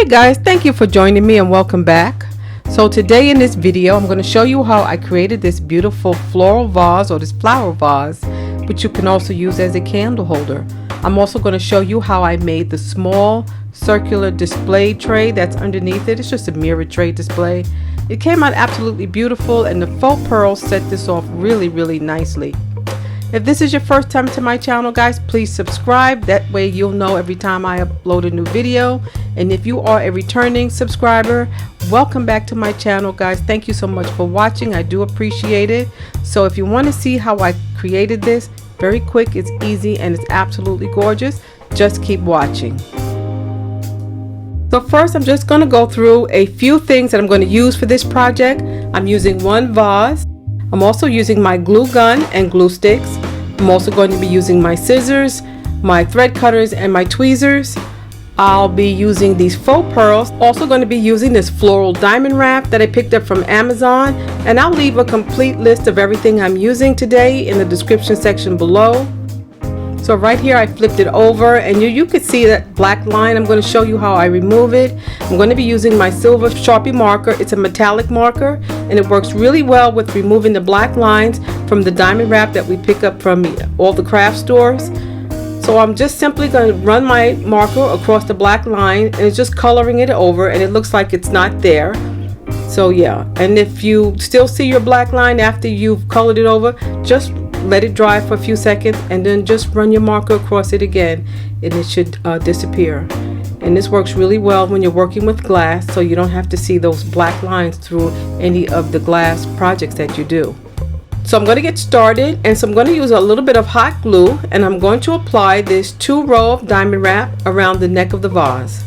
guys, thank you for joining me and welcome back. So today in this video I'm going to show you how I created this beautiful floral vase or this flower vase, which you can also use as a candle holder. I'm also going to show you how I made the small circular display tray that's underneath it. It's just a mirror tray display. It came out absolutely beautiful and the faux pearls set this off really nicely. If this is your first time to my channel, guys, please subscribe. That way you'll know every time I upload a new video. And if you are a returning subscriber, welcome back to my channel, guys. Thank you so much for watching. I do appreciate it. So if you want to see how I created this, very quick, it's easy, and it's absolutely gorgeous. Just keep watching. So first, I'm just going to go through a few things that I'm going to use for this project. I'm using one vase. I'm also using my glue gun and glue sticks. I'm also going to be using my scissors, my thread cutters, and my tweezers. I'll be using these faux pearls. Also going to be using this floral diamond wrap that I picked up from Amazon. And I'll leave a complete list of everything I'm using today in the description section below. So right here I flipped it over and you could see that black line. I'm going to show you how I remove it. I'm going to be using my silver Sharpie marker. It's a metallic marker and it works really well with removing the black lines from the diamond wrap that we pick up from all the craft stores. So I'm just simply going to run my marker across the black line and it's just coloring it over, and it looks like it's not there. So yeah, and if you still see your black line after you've colored it over, just let it dry for a few seconds and then just run your marker across it again and it should disappear. And this works really well when you're working with glass, so you don't have to see those black lines through any of the glass projects that you do. So I'm going to get started, and so I'm going to use a little bit of hot glue and I'm going to apply this 2-row of diamond wrap around the neck of the vase.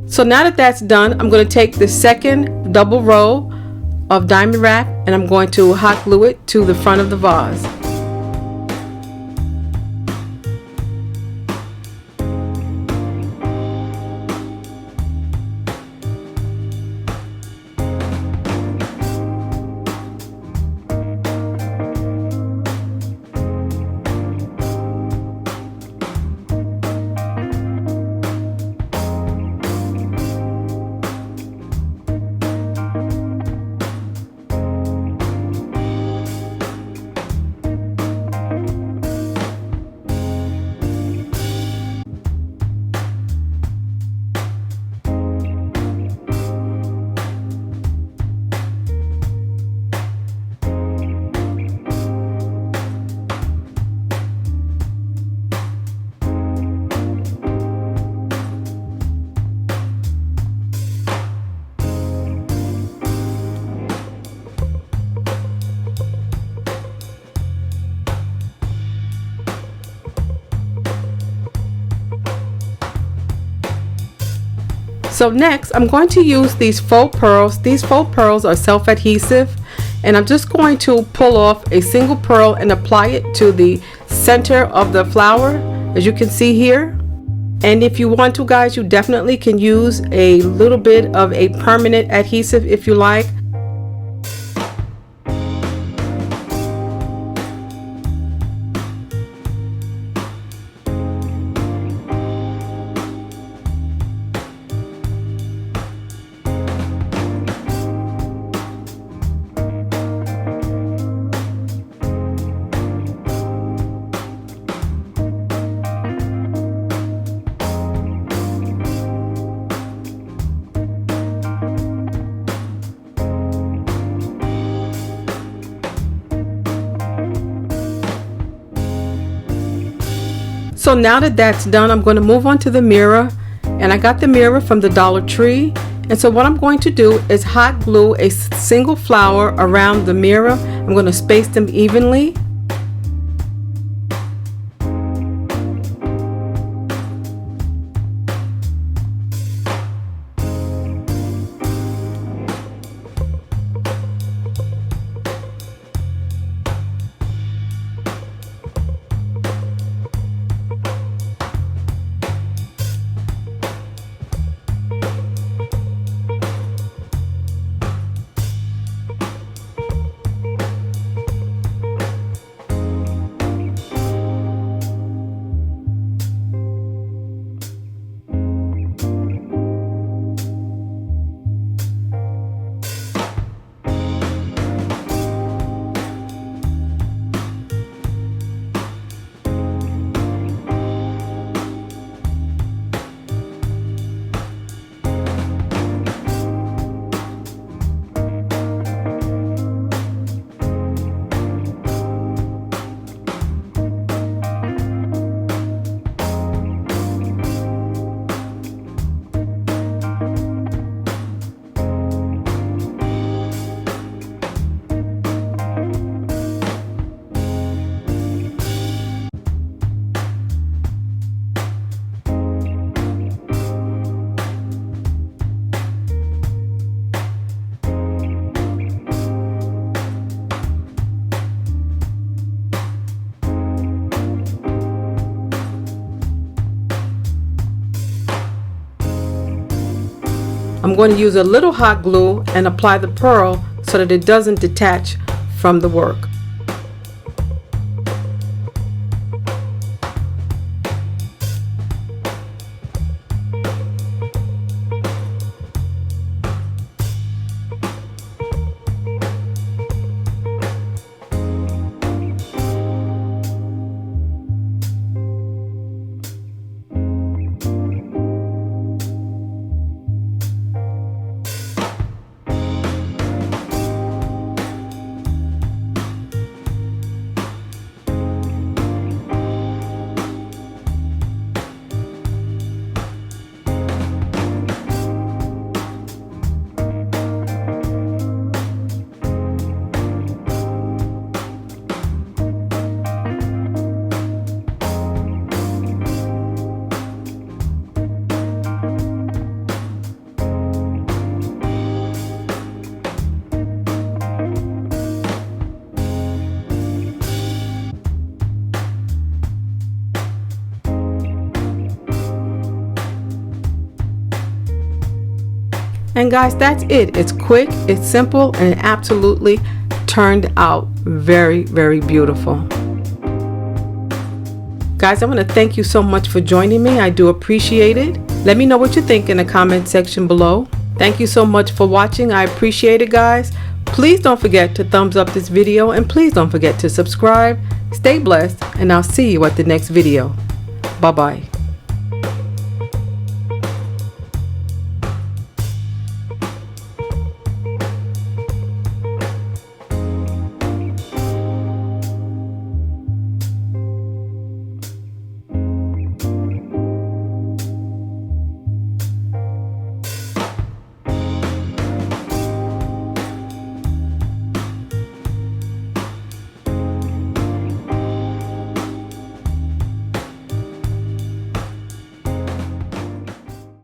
So now that that's done, I'm going to take the second double row of diamond wrap and I'm going to hot glue it to the front of the vase. So next, I'm going to use these faux pearls. These faux pearls are self-adhesive, and I'm just going to pull off a single pearl and apply it to the center of the flower, as you can see here. And if you want to, guys, you definitely can use a little bit of a permanent adhesive if you like. So now that that's done, I'm going to move on to the mirror, and I got the mirror from the Dollar Tree. And so what I'm going to do is hot glue a single flower around the mirror. I'm going to space them evenly. I'm going to use a little hot glue and apply the pearl so that it doesn't detach from the work. And guys, that's it. It's quick, it's simple, and it absolutely turned out very, very beautiful. Guys, I want to thank you so much for joining me. I do appreciate it. Let me know what you think in the comment section below. Thank you so much for watching. I appreciate it, guys. Please don't forget to thumbs up this video, and please don't forget to subscribe. Stay blessed, and I'll see you at the next video. Bye-bye.